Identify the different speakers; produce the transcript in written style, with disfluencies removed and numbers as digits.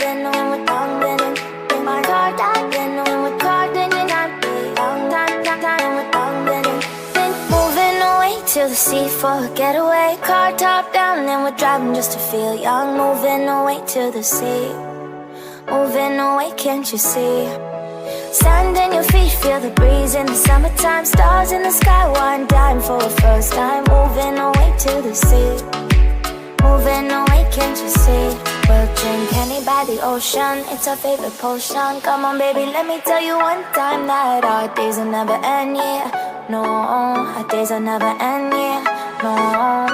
Speaker 1: then when we're young, then my car died, then when we're caught, then you're not young, time, we're young, then moving away to the sea for a getaway. Car top down, then we're driving just to feel young. Moving away to the sea, moving away, can't you see? Sand in your feet, feel the breeze in the summertime. Stars in the sky, one dime for the first time. Moving away to the sea, moving away, can't you see? We'll drink honey by the ocean, it's our favorite potion. Come on baby, let me tell you one time that our days will never end, yeah. No, our days will never end, yeah. No.